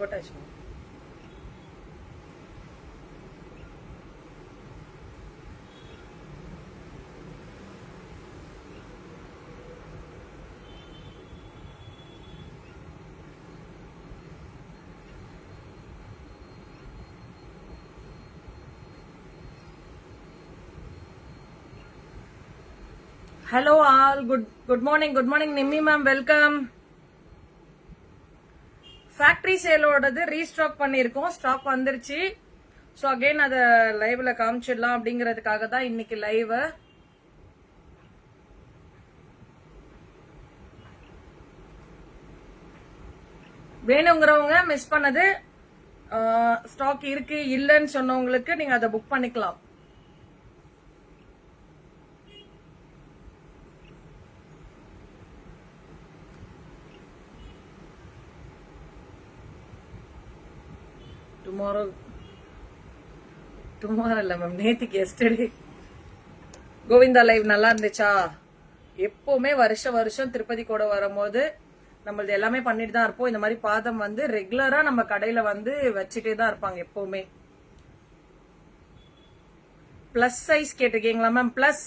போட்டாச்சு. Hello all, good morning Nimmi ma'am, welcome. Factory சேலோடது restock பண்ணிருக்கோம், ஸ்டாக் வந்துருச்சு. ஸோ அகைன் அதை லைவ்ல காமிச்சிடலாம் அப்படிங்கறதுக்காக தான் இன்னைக்கு லைவ். வேணுங்கிறவங்க மிஸ் பண்ணது ஸ்டாக் இருக்கு இல்லைன்னு சொன்னவங்களுக்கு நீங்க அதை புக் பண்ணிக்கலாம். டுமாரோ இல்ல மேம், நேத்துக்கு எஸ்டர்டே கோவிந்தா லைவ் நல்லா இருந்துச்சா? எப்பவுமே வருஷம் திருப்பதி கூட வரும்போது நம்மளது எல்லாமே பண்ணிட்டு தான் இருப்போம். இந்த மாதிரி பாதம் வந்து ரெகுலரா நம்ம கடையில வந்து வச்சுட்டே தான் இருப்பாங்க எப்பவுமே. பிளஸ் சைஸ் கேட்டிருக்கீங்களா மேம்? பிளஸ்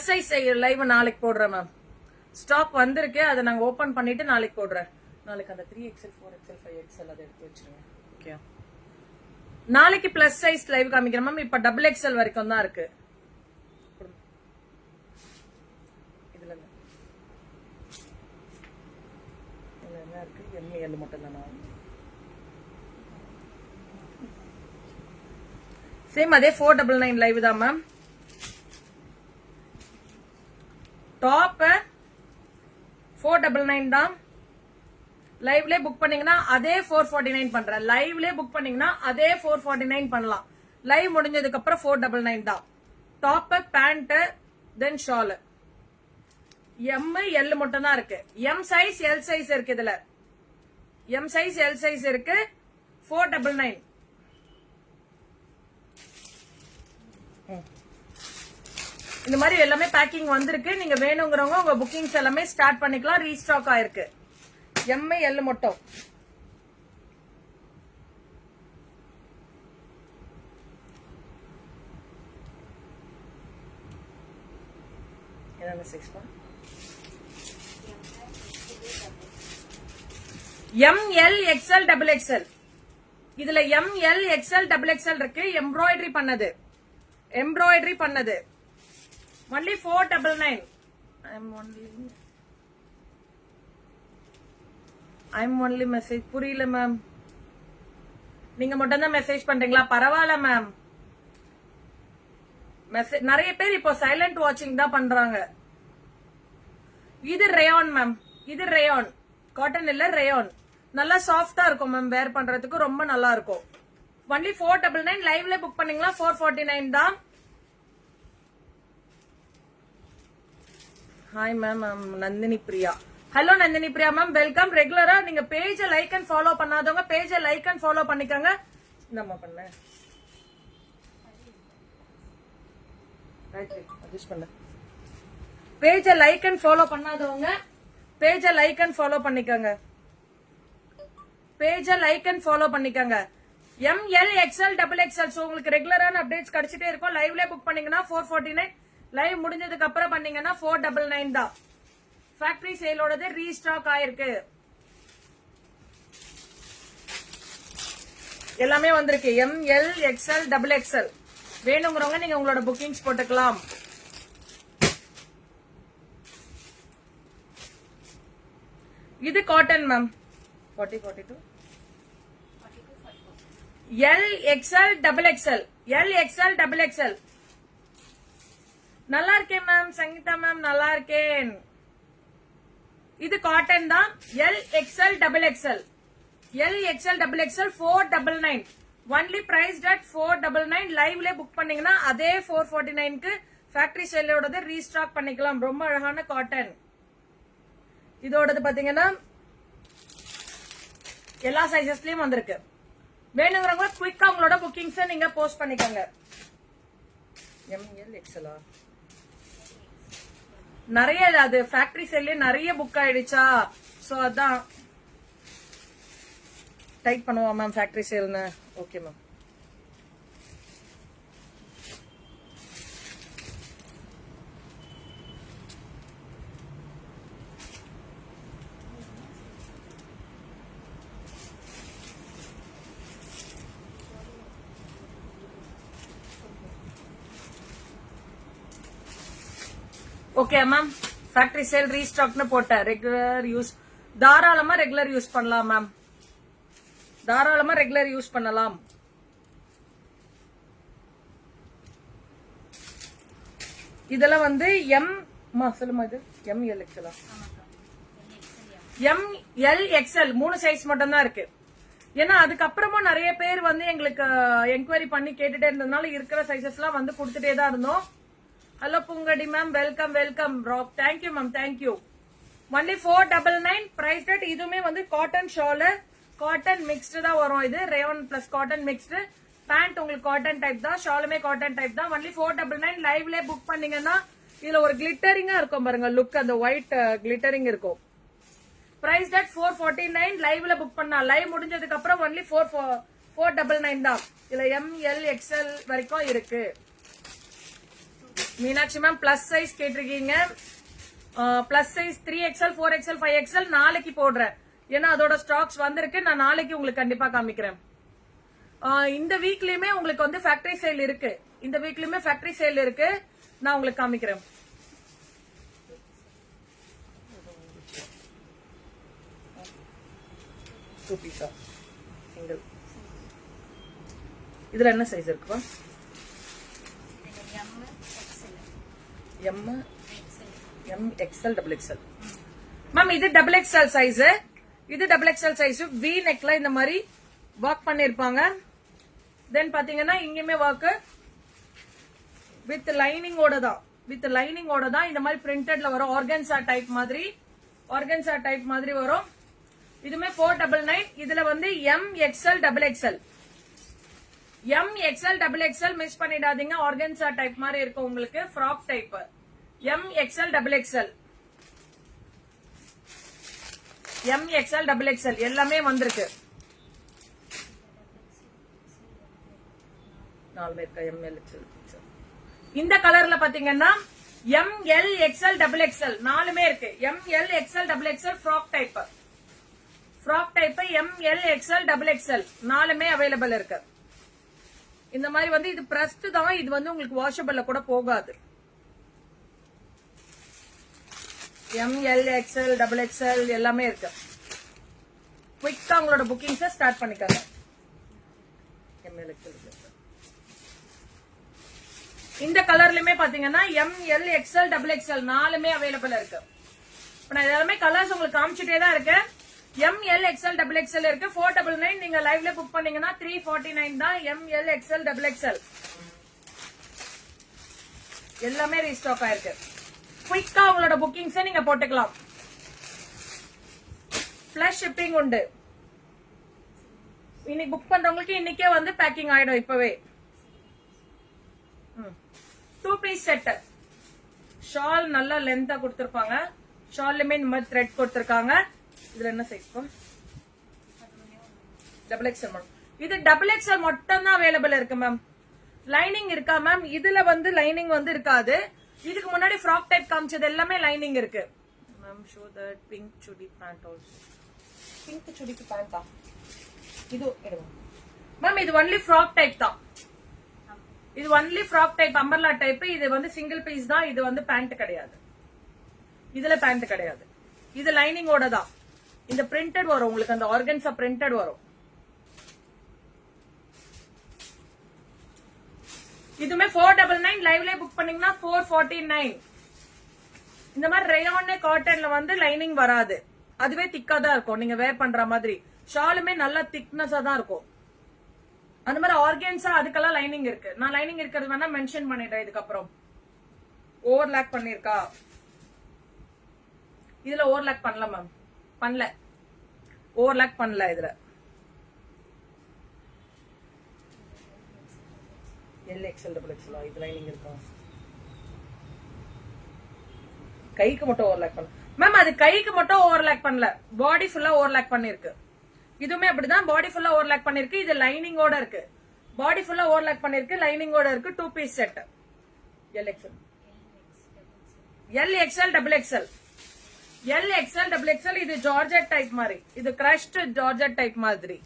சைஸ் லைவ் நாளைக்கு போடுறேன் மேம். ஸ்டாக் வந்திருக்கு, அதை நாங்க ஓபன் பண்ணிட்டு நாளைக்கு போடுறேன். நாளைக்கு அந்த 3XL 4XL 5XL அதை எடுத்து வச்சிருங்க. ஓகே, நாளைக்கு பிளஸ் சைஸ் லைவ் காமிக்கிறேன் மேம். இப்ப XXL வரைக்கும் தான் இருக்கு. இதுல என்ன இருக்கு? ML மட்டும் தானா? சேம் அதே 499 லைவ் தான் மேம். டாப் 499 தான். லைவ்ல புக் பண்ணீங்கன்னா அதே 449 பண்றேன். லைவ்ல புக் பண்ணீங்கன்னா அதே 449 பண்ணலாம். லைவ் முடிஞ்சதுக்கு அப்புறம் 499 தான். டாப், பேண்ட், தென் ஷால். M L மட்டும் தான் இருக்கு. M சைஸ் L சைஸ் இருக்கு. இதுல M சைஸ் L சைஸ் இருக்கு. 499. இந்த மாதிரி எல்லாமே பேக்கிங் வந்திருக்கு. நீங்க வேணுங்கிறவங்க உங்க புக்கிங்ஸ் எல்லாமே ஸ்டார்ட் பண்ணிக்கலாம். ரீஸ்டாக் ஆயிருக்கு. M L மட்டும். என்ன சைஸ் பா? M L XL XXL. இதுல M L XL XXL இருக்கு. எம்ப்ராய்டரி பண்ணது. only 499. I'm only message. புரியல மேம். நீங்க மட்டும் தான் மெசேஜ் பண்றீங்களா? பரவாயில்ல மேம். நிறைய பேர் இப்போ சைலண்ட் வாட்சிங் தான் பண்றாங்க. இது ரேயான் மேம். இது ரேயான், காட்டன் இல்ல, ரேயான். நல்லா சாஃப்டா இருக்கும் மேம். வேர் பண்றதுக்கு ரொம்ப நல்லா இருக்கும். only 499. லைவ்ல புக் பண்ணீங்களா 449 தான். Hi ma'am, Nandini Priya. Hello Nandini Priya ma'am, welcome. ரெகுலரா நீங்க பேஜ லைக் அண்ட் ஃபாலோ பண்ணாதவங்க பேஜ லைக் அண்ட் ஃபாலோ பண்ணிக்கோங்க. என்னம்மா பண்ண பேஜ லைக் அண்ட் ஃபாலோ பண்ணாதவங்க பேஜ லைக் அண்ட் ஃபாலோ பண்ணிக்கோங்க. ML XL XXL. சோ உங்களுக்கு ரெகுலரான அப்டேட்ஸ் கிடைச்சிட்டே இருக்கும். லைவ்ல புக் பண்ணீங்கன்னா 449. லைவ் முடிஞ்சதுக்கு அப்புறம் பண்ணீங்கன்னா 499 தான். ஃபேக்டரி சேலோடது ரீஸ்டாக் ஆயிருக்கு. எல்லாமே வந்திருக்கு. ML XL XXL. வேணுங்கிறவங்க நீங்க உங்களோட புக்கிங்ஸ் போட்டுக்கலாம். இது cotton ma'am. 40 42 L XL XXL. L XL XXL. நல்லா இருக்கேன் மேம். சங்கீதா மேம் நல்லா இருக்கேன். இது காட்டன் தான். L XL XXL. L XL XXL 499. Only priced at 499. லைவ்ல புக் பண்ணீங்கன்னா அதே 449க்கு ஃபேக்டரி சேலோடது ரீஸ்டாக் பண்ணிக்கலாம். ரொம்ப அழகான காட்டன். இதோடது பாத்தீங்கன்னா எல்லா சைசஸ்லயும் வந்திருக்கு. வேணுங்கிறவங்க குயிக்கா உங்களோட புக்கிங்ஸ் நீங்க போஸ்ட் பண்ணிக்கோங்க. ML XL நிறைய அது ஃபேக்டரி சேல்ல நிறைய புக் ஆயிடுச்சா? ஸோ அதான் டைப் பண்ணுவோம் மேம் ஃபேக்டரி சேல்னு. Okay ma'am. Okay ma'am. Factory sale ரீஸ்டாக்னு போட்டேன். ரெகுலர் யூஸ் தாராளமா ரெகுலர் யூஸ் பண்ணலாம் மேம். தாராளமா ரெகுலர் யூஸ் பண்ணலாம். இதெல்லாம் வந்து சொல்லுமா இது ML XL ML XL 3 size மட்டும் தான் இருக்கு. ஏன்னா அதுக்கப்புறமா நிறைய பேர் வந்து எங்களுக்கு என்கொயரி பண்ணி கேட்டுட்டே இருந்ததுனால இருக்கிற சைசஸ் எல்லாம் வந்து கொடுத்துட்டே தான் இருந்தோம். Hello Poongadi ma'am, welcome welcome. Thank you ma'am, thank you. Only 499 price rate. இதுவுமே வந்து காட்டன் ஷாலு, காட்டன் மிக்ஸ்டு தான் வரும். இது rayon plus cotton mixed. Pant உங்களுக்கு காட்டன் டைப் தான், ஷாலுமே காட்டன் டைப் தான். ஒன்லி 499. லைவ்ல புக் பண்ணீங்கன்னா இதுல ஒரு கிளிட்டரிங்கா இருக்கும் பாருங்க, லுக் அந்த ஒயிட் கிளிட்டரிங் இருக்கும். Price rate 449. லைவ்ல புக் பண்ணா லைவ் முடிஞ்சதுக்கு அப்புறம் ஒன்லி 499 தான். இதுல ML XL வரைக்கும் இருக்கு. மீனாட்சி மேம் பிளஸ் சைஸ் கேட்டிருக்கீங்க. Plus size 3XL 4XL 5XL நாளைக்கு போடுறேன். ஏன்னா அதோட ஸ்டாக்ஸ் வந்திருக்கு. நான் நாளைக்கு உங்களுக்கு கண்டிப்பா காமிக்கிறேன். இந்த வீக்லயுமே உங்களுக்கு வந்து ஃபேக்டரி சேல் இருக்கு. இந்த வீக்லயுமே ஃபேக்டரி சேல் இருக்கு. நான் உங்களுக்கு காமிக்கிறேன். இதுல என்ன சைஸ் இருக்குப்பா? M XL XXL. மேம் இது XXL சைஸ். இது XXL சைஸ். V நெக்ல இந்த மாதிரி ஒர்க் பண்ணிருப்பாங்க. தென் பாத்தீங்கன்னா இங்கேயுமே ஒர்க் வித் லைனிங்கோட தான். வித் லைனிங்கோட தான் இந்த மாதிரி பிரிண்டட்ல வரும். ஆர்கன்சா டைப் மாதிரி, ஆர்கன்சா டைப் மாதிரி வரும். இதுமே 499. இதுல வந்து M XL XXL. M XL XXL miss பண்ணிடாதீங்க. ஆர்கன்சா டைப் மாதிரி இருக்கும் உங்களுக்கு. Frock type M XL XXL. M XL XXL எல்லாமே வந்திருக்கு. 4 பேருக்கு ML XL. இந்த கலர்ல பாத்தீங்கன்னா ML XL XXL 4மே இருக்கு. ML XL XXL frock type. Frock type ML XL XXL 4மே அவைலபிள் இருக்கு. இந்த மாதிரி வந்து இது பிரஸ்ட் தான். இது வந்து உங்களுக்கு வாஷபிள்ல கூட போகாது. ML XL XXL எல்லாமே இருக்கு. குவிக்கா உங்களோட புக்கிங்ஸை ஸ்டார்ட் பண்ணிக்கோங்க. ML XL இந்த கலர்லயுமே பாத்தீங்கன்னா ML XL XXL 4மே அவைலபிள் இருக்கு. நான் எல்லாமே கலர்ஸ் உங்களுக்கு காமிச்சிட்டே தான் இருக்கேன். ML XL XXL இருக்கு. 499. நீங்க லைவ்ல புக் பண்ணீங்கன்னா 349 தான். ML XL XXL எல்லாமே ரீஸ்டாக் ஆயிருக்கு. குயிக்கா உங்களோட புக்கிங்ஸை நீங்க போட்டுக்கலாம். பிளஸ் ஷிப்பிங் உண்டு. இன்னைக்கு புக் பண்றவங்களுக்கு இன்னைக்கே வந்து பேக்கிங் ஆயிடும். இப்பவே 2 பீஸ் செட். ஷால் நல்லா லென்த்தா கொடுத்திருப்பாங்க. ஷால்லுமே இந்த மாதிரி த்ரெட் கொடுத்திருக்காங்க. இதுல என்ன சைஸ்? XXL. இது XXL மட்டும் தான் அவைலபிள் இருக்கு மேம். லைனிங் இருக்கா மேம்? இதுல வந்து லைனிங் வந்து இருக்காது. இதுக்கு முன்னாடி ஃப்ராக் டைப் காமிச்சது எல்லாமே லைனிங் இருக்கு. Ma'am show that pink chudi pant also. Pink சுடிக்கு பேண்டா? இது எடுங்க மேம். இது ஒன்லி ஃப்ராக் டைப் தான். இது only frock type, umbrella type. இது வந்து சிங்கிள் பீஸ் தான். இது வந்து பேண்ட் கிடையாது. இதுல பேண்ட் கிடையாது. இது லைனிங்கோட தான். இந்த பிரிண்டட் வரும் உங்களுக்கு. அந்த ஆர்கன்ஸா பிரிண்டட் வரும். இதுமே 499. லைவ்ல புக் பண்ணீங்கன்னா 449. இந்த மாதிரி ரேயான் காட்டன்ல வந்து லைனிங் வராது. அதுவே திக்கா தான் இருக்கும். நீங்க வேர் பண்ற மாதிரி. ஷாலுமே நல்ல திக்னஸா தான் இருக்கும். அந்த மாதிரி ஆர்கன்ஸா அதுக்கெல்லாம் லைனிங் இருக்கு. நான் லைனிங் இருக்கிறது வேணா மென்ஷன் பண்ணிடுறேன். இதுக்கப்புறம் ஓவர்லாக் பண்ணிருக்கா? இதுல ஓவர்லாக் பண்ணல மேம். பண்ணல, ஓவர்லாக் பண்ணல. இதுல LXL XXL இது லைனிங் இருக்கா? கைக்கு மட்டும் ஓவர்லாக் பண்ண மேம், அது கைக்கு மட்டும் ஓவர்லாக் பண்ணல, பாடி ஃபுல்லா ஓவர்லாக் பண்ணிருக்கு. இதுவுமே அப்படிதான், பாடி ஃபுல்லா ஓவர்லாக் பண்ணிருக்கு. இது லைனிங்கோட இருக்கு, பாடி ஃபுல்லா ஓவர்லாக் பண்ணிருக்கு, லைனிங்கோட இருக்கு. 2 piece set. L XL, L XL, double XL, L XL, double XL. இது ஜார்ஜெட் டைப் மாதிரி, இது கிரஷ்ட் ஜார்ஜெட் டைப் மாதிரி.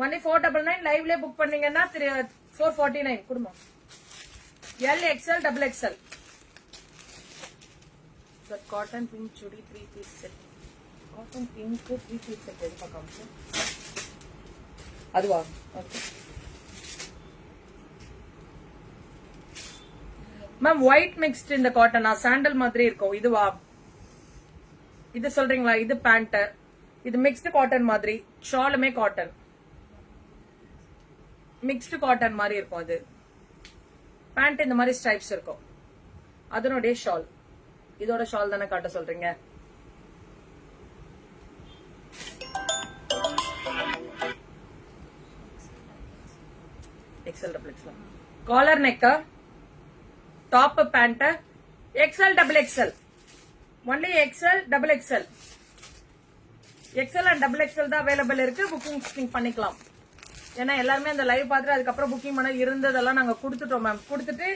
ஒன்லி 499. லைவ்ல புக் பண்ணீங்கன்னா 449 குடும்பம். L XL, double XL. Cotton pink chudi 3 piece set. Cotton pink 3 piece set எது பார்க்காம அதுவா? ஓகே மேம், ஒயிட் மிக்ஸ்ட் இந்த காட்டனா சாண்டல் மாதிரி இருக்கும். இதுவா? இது சொல்றீங்களா? இது பேண்ட், இது மிக்ஸ்டு காட்டன் மாதிரி. ஷாலுமே காட்டன், மிக்ஸ்டு காட்டன் மாதிரி இருக்கும். அது பேண்ட் இந்த மாதிரி ஸ்ட்ரைப்ஸ் இருக்கும். அதனுடைய ஷால், இதோட ஷால் தானே காட்ட சொல்றீங்க? XL, double XL. Collar neck, top pant, XL, double XL. Only XL, double XL. XL and double XL தான் அவைலபிள் இருக்கு. புக்கிங் பண்ணிக்கலாம். ஏன்னா எல்லாருமே அந்த லைவ் பார்த்துட்டு அதுக்கப்புறம் புக்கிங் பண்ண இருந்ததெல்லாம் நாங்க கொடுத்துட்டோம் மேம். கொடுத்துட்டு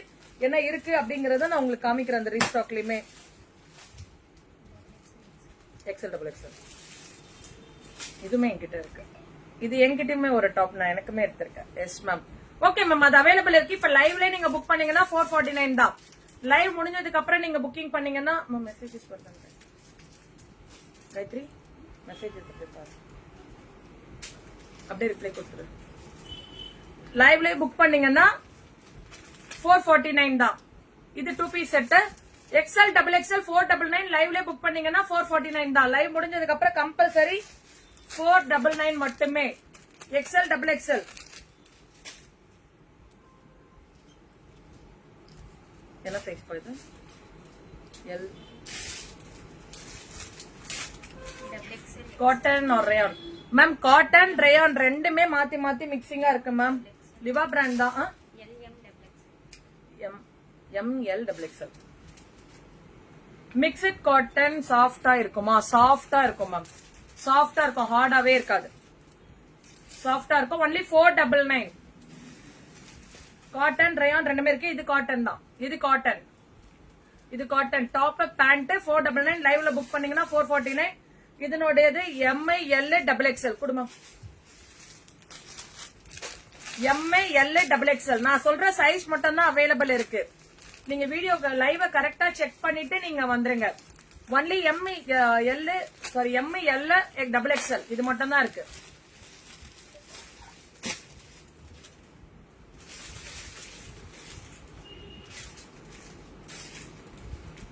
என்ன இருக்கு அப்படிங்கறத நான் உங்களுக்கு காமிக்கிறேன் அந்த ரீஸ்டாக்லயுமே. XL, double XL. இதுமே என்கிட்ட இருக்கு. இது என்கிட்டயுமே ஒரு டாப் நான் எனக்குமே எடுத்திருக்கேன். Yes ma'am. ஓகே மேம், அது அவைலபிள் இருக்கு. இப்ப லைவ்ல நீங்க புக் பண்ணீங்கன்னா 449 தான். லைவ் முடிஞ்சதுக்கு அப்புறம் நீங்க புக்கிங் பண்ணீங்கன்னா மெசேஜஸ் பண்ணுங்க. காயத்ரி மெசேஜ் அப்படியே ரிப்ளை கொடுத்துரு. லைவ்ல புக் பண்ணீங்கன்னா 449 தான். இது 2 piece set. XL, double XL 499. லைவ்ல புக் பண்ணீங்கன்னா 449 தான். லைவ் முடிஞ்சதுக்கு அப்புறம் கம்பல்சரி 499 மட்டுமே. XL, double XL. என்ன சைஸ் போகுது? L. Cotton or rayon ma'am? Cotton rayon ரெண்டுமே மாத்தி மாத்தி மிக்சிங்கா இருக்கு மேம். லிவா பிராண்ட் தான். M L, double XL. Mixed cotton சாஃப்டா இருக்குமா? சாஃப்டா இருக்கும் மேம், சாஃப்டா இருக்கும், ஹார்டாவே இருக்காது, சாஃப்டா இருக்கும். ஒன்லி 499. காட்டன் ரேயான் ரெண்டுமே இருக்கு. இது காட்டன் தான், இது காட்டன், இது காட்டன். Top pant 499. லைவ்ல புக் பண்ணீங்கன்னா 449. இதனுடையது எம்ஐ, எல், டபுள் எக்ஸ்எல். குடும்பம் எம்ஐ, எல், டபுள் எக்ஸ்எல். நான் சொல்ற சைஸ் மட்டும் தான் அவைலபிள் இருக்கு. நீங்க வீடியோ லைவ கரெக்டா செக் பண்ணிட்டு நீங்க வந்துருங்க. Only Mi, L, sorry Mi, L, double XL இது மட்டும் தான் இருக்கு.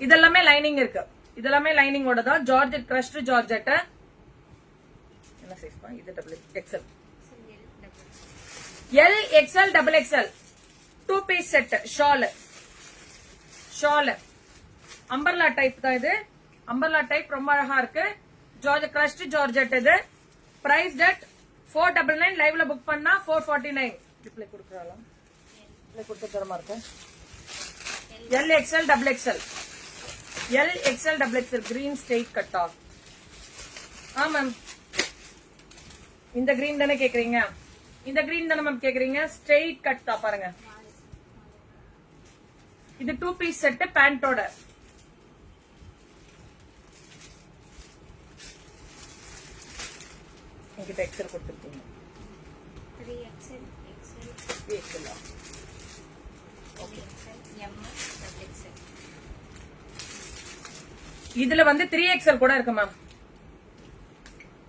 இதெல்லாமே லைனிங் இருக்கு. இதெல்லாமே லைனிங்கோட தான். Georgette, crushed georgette. என்ன சைஸ் பா? இது double XL. L, XL, double XL. 2 piece set. Shawl, shawl umbrella type தான் இது. அம்பர்லா டைப் ரொம்ப அழகா இருக்கு. Georgette, crushed georgette. இது பிரைஸ் டெட் 499. லைவ்ல புக் பண்ணா 449. ரிப்ளை கொடுக்கறாலாம், ரிப்ளை கொடுத்து தரமா இருக்கு. L, XL, double XL. L, XL, double XL. Green straight cut off. Ma'am இந்த கிரீன் தானே கேக்குறீங்க? இந்த கிரீன் தானே மேம் கேக்குறீங்க? ஸ்ட்ரெயிட் கட் தான் பாருங்க. இது 2 பீஸ் செட் பேண்டோட. என்கிட்ட எக்ஸ்எல் கொடுத்துருக்கீங்க. 3XL, XL, 3XL. இதுல வந்து 3XL கூட இருக்கு மேம்.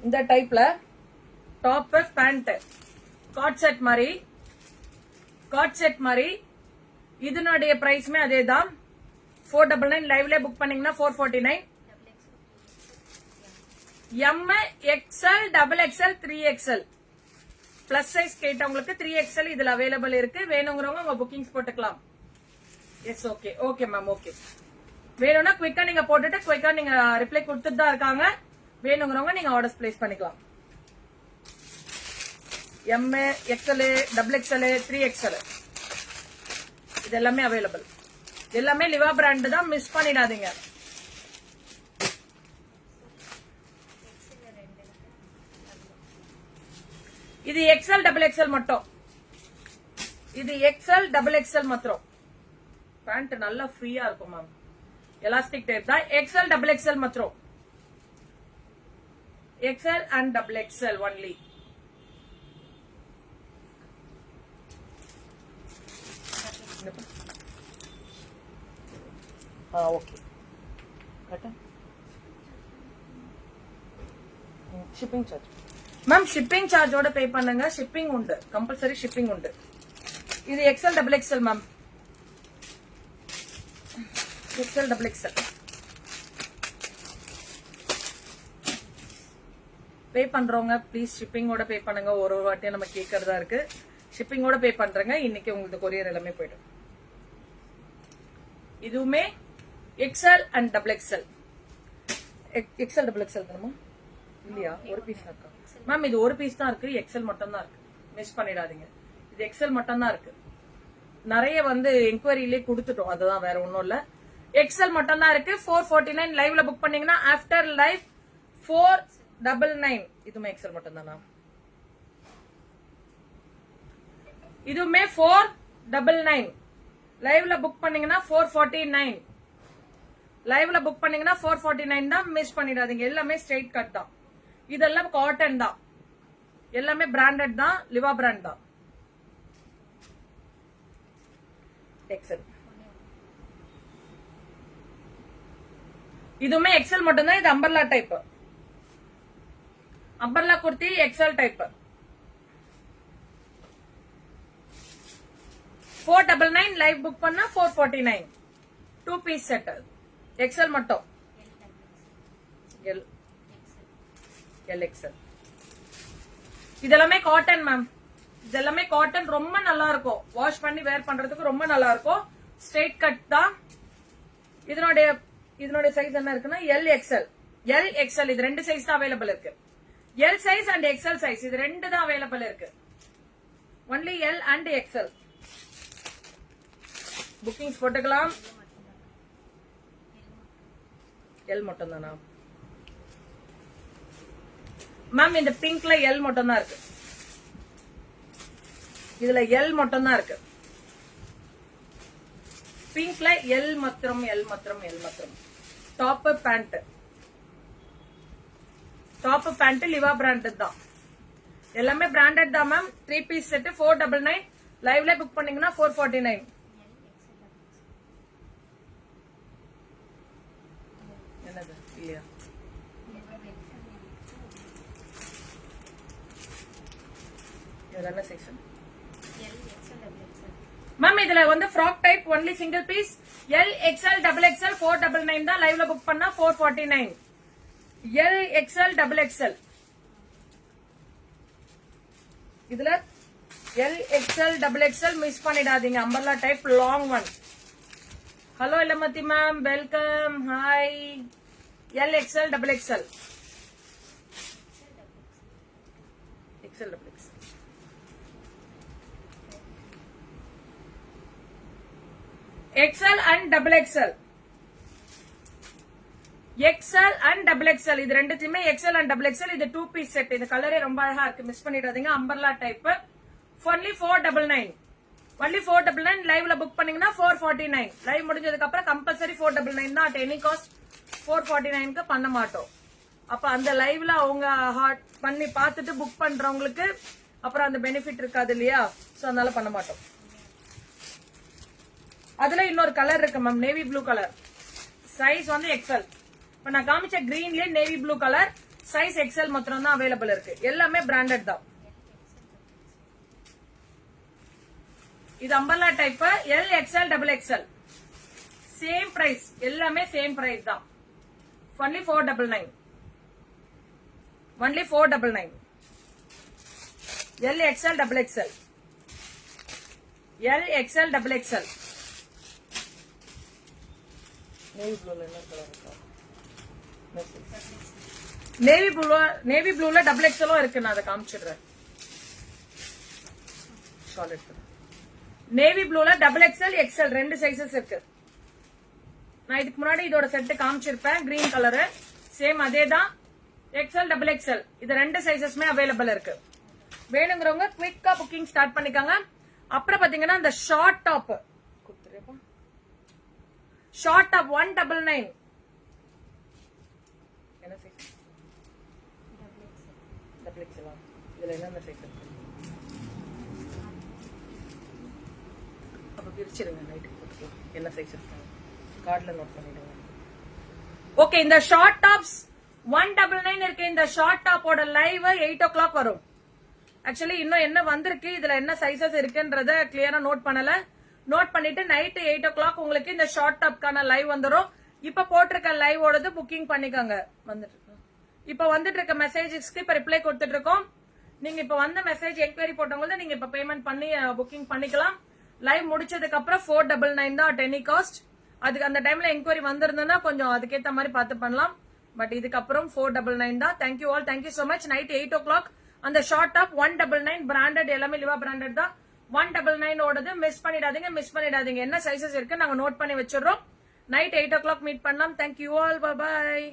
இந்த டைப்ல டாப் பேண்ட் காட் செட் மாதிரி, காட் செட் மாதிரி. இதனுடைய பிரைஸ்மே அதே தான் 499. லைவ்ல புக் பண்ணீங்கன்னா 449. M, XL, double XL, 3XL. Plus size கேட்டவங்களுக்கு 3XL இதுல அவைலபிள் இருக்கு. வேணுங்கிறவங்க உங்க புக்கிங்ஸ் போட்டுக்கலாம். Yes okay, okay ma'am, okay. வேணும்னா குயிக்கா நீங்க போட்டுட்டு குயிக்கா நீங்க ரிப்ளை கொடுத்துட்டு தான் இருக்காங்க. வேணுங்கிறவங்க நீங்க ஆர்டர்ஸ் பிளேஸ் பண்ணிக்கலாம். M, XL, double XL, 3XL இது எல்லாமே அவைலபிள். எல்லாமே லிவா பிராண்ட் தான், மிஸ் பண்ணிடாதீங்க. இது எக்ஸ்எல் டபுள் எக்ஸ்எல் மட்டும். இது எக்ஸ்எல் டபுள் எக்ஸ்எல் மாத்திரம். பேண்ட் நல்லா ஃப்ரீயா இருக்கும் மேம். எலாஸ்டிக் டைப் தான். எக்ஸ்எல் டபுள் எக்ஸ்எல் மாத்திரம். XL and double XL only. Okay. Shipping charge ma'am. Shipping சார்ஜோட பே பண்ணுங்க. ஷிப்பிங் உண்டு, கம்பல்சரி ஷிப்பிங் உண்டு. இது XL double XL ma'am. XL double XL pay பண்றவங்க ப்ளீஸ் ஷிப்பிங்கோட பே பண்ணுங்க. ஒரு வாட்டியும் நம்ம கேட்கறதா இருக்கு. ஷிப்பிங்கோட பே பண்றேங்க. இன்னைக்கு உங்களுக்கு கொரியர் எல்லாமே போயிடும். இதுவுமே XL and double XL. XL double XL தானமா இல்லையா? ஒரு பீஸ் தான் இருக்கா மேம்? இது ஒரு பீஸ் தான் இருக்கு. எக்ஸ்எல் மட்டும் தான் இருக்கு. மிஸ் பண்ணிடாதீங்க. இது எக்ஸ்எல் மட்டும் தான் இருக்கு. நிறைய என்கொயரியிலே கொடுத்துட்டோம். அதுதான், வேற ஒன்னும் இல்ல. எக்ஸ்எல் மட்டும் தான் இருக்கு. 449 லைவ்ல புக் பண்ணீங்கன்னா ஆஃப்டர் லைவ் 499. இதுவுமே எக்ஸ்எல் மட்டும் தானா? இதுவுமே 499 லைவ்ல புக் பண்ணீங்கன்னா 449. லைவ்ல புக் பண்ணீங்கன்னா 449 தான். மிஸ் பண்ணிடாதீங்க. எல்லாமே ஸ்ட்ரெயிட் கட் தான். இதெல்லாம் காட்டன் தான். எல்லாமே பிராண்டட் தான். லிவா பிராண்ட் தான். எக்ஸ்எல். இதுவுமே எக்ஸ்எல் மட்டும் தான். இது umbrella type. Umbrella kurti XL type. 499 live book பண்ணா 449. 2 பீஸ் செட். எக்ஸ்எல் மட்டும். L XL. இதெல்லாமே காட்டன் மேம். இதெல்லாமே காட்டன். ரொம்ப நல்லா இருக்கும். வாஷ் பண்ணி வேர் பண்றதுக்கு ரொம்ப நல்லா இருக்கும். ஸ்ட்ரெயிட் கட் தான். இதனுடைய சைஸ் என்ன இருக்குன்னா எல் எக்ஸ்எல். எல் எக்ஸ்எல் இது ரெண்டு சைஸ் தான் அவைலபிள் இருக்கு. L size and XL size இது ரெண்டு தான் அவைலபிள் இருக்கு. Only L and XL. Bookings போட்டுக்கலாம். எல் மட்டும் தானா மேம்? இந்த பிங்க்ல எல் மட்டும் தான் இருக்கு. இதுல எல் மட்டும் தான் இருக்கு. பிங்க்ல எல் மாத்திரம். எல் மாத்திரம். எல் மாத்திரம். Top pant. Top pant Liva branded தான். எல்லாமே பிராண்டட் தான் மேம். 3 piece set 499. லைவ்ல புக் பண்ணீங்கன்னா 449. என்னது இல்லையா? என்ன செக்ஷன் மேம்? இதுல frock type only single piece. L XL double XL 499 தான். லைவ்ல புக் பண்ணா 449. L XL double XL. இதுல L XL double XL miss பண்ணிடாதீங்க. Umbrella type long one. Hello Ilamathi ma'am, welcome. Hi. L XL double XL. XL double XL. XL and double XL. XL and double XL இது ரெண்டுத்தையுமே XL and double XL. இது 2 piece set. இந்த கலரே ரொம்ப அழகா இருக்கு. Miss பண்ணிடாதீங்க. Umbrella type. ஒன்லி 499. ஒன்லி 499. லைவ்ல புக் பண்ணீங்கன்னா 449. லைவ் முடிஞ்சதுக்கு அப்புறம் கம்பல்சரி 499 தான். அட் எனி காஸ்ட் 449க்கு பண்ண மாட்டோம். அப்ப அந்த லைவ்ல அவங்க ஹார்ட் பண்ணி பார்த்துட்டு புக் பண்றவங்களுக்கு அப்புறம் அந்த பெனிஃபிட் இருக்காது இல்லையா? சோ அதனால பண்ண மாட்டோம். அதுல இன்னொரு கலர் இருக்கு ma'am. Navy blue colour. Size XL. இப்ப நான் காமிச்ச கிரீன்லயே navy blue colour. Size XL மாத்திரம் தான் அவைலபிள் இருக்கு. எல்லாமே பிராண்டட் தான். இது umbrella type. L XL double XL. Same price. எல்லாமே சேம் பிரைஸ் தான். Only 499. Only 499. L XL double XL. L XL double XL. Navy ப்ளூல என்ன கலர் இருக்கா? நேவி ப்ளூல டபுள் எக்ஸ்எலும் இருக்கு. நான் அதை காமிச்சிடுறேன். நேவி ப்ளூல டபுள் எக்ஸ்எல் எக்ஸ்எல் ரெண்டு சைசஸ் இருக்கு. நான் இதுக்கு முன்னாடி இதோட செட் காமிச்சிருப்பேன். கிரீன் கலரு சேம் அதே தான். எக்ஸ்எல் டபுள் எக்ஸ்எல் இது ரெண்டு சைசஸ்மே அவைலபிள் இருக்கு. வேணுங்கிறவங்க குவிக்கா புக்கிங் ஸ்டார்ட் பண்ணிக்கோங்க. அப்புறம் பாத்தீங்கன்னா இந்த ஷார்ட் டாப் கொடுத்துருப்பா, ஷார்ட் டாப் 199. என்ன சைஸ்? Double XL. இதுல என்ன சைஸ் இருக்கு? அப்ப பிரிச்சிருங்க, நைட்டுக்கு போட்டுக்கலாம். என்ன சைஸ் இருக்கு கார்ட்ல நோட் பண்ணிடுங்க. ஓகே, இந்த ஷார்ட் டாப்ஸ் 199 இருக்கு. இந்த ஷார்ட் டாப்போட லைவ் 8 o'clock வரும். ஆக்சுவலி இன்னும் என்ன வந்திருக்கு, இதுல என்ன சைசஸ் இருக்குன்றத கிளியரா நோட் பண்ணல. நோட் பண்ணிட்டு நைட் 8 o'clock உங்களுக்கு இந்த ஷார்ட் டாப்க்கான லைவ் வந்துரும். இப்ப போட்டிருக்க லைவோடது புக்கிங் பண்ணிக்கோங்க. வந்துட்டு இருக்கு. இப்ப வந்துட்டு இருக்க மெசேஜஸ்க்கு இப்ப ரிப்ளை கொடுத்துட்டு இருக்கோம். நீங்க இப்ப வந்த மெசேஜ் என்கொயரி போட்டவங்க நீங்க இப்ப பேமெண்ட் பண்ணி புக்கிங் பண்ணிக்கலாம். லைவ் முடிச்சதுக்கு அப்புறம் 499 தான் டெனி காஸ்ட். அதுக்கு அந்த டைம்ல என்கொயரி வந்திருந்ததுன்னா கொஞ்சம் அதுக்கேத்த மாதிரி பார்த்து பண்ணலாம். பட் இதுக்கப்புறம் 499 தான். Thank you all, thank you so much. Night 8 o'clock அந்த ஷார்ட் டாப் 199 பிராண்டட், எல்லாமே லிவா பிராண்டட் தான். 199 ஓடது மிஸ் பண்ணிடாதீங்க. என்ன சைசஸ் இருக்கு நாங்க நோட் பண்ணி வச்சிடுறோம். நைட் 8 o'clock மீட் பண்ணலாம். Thank you all, by.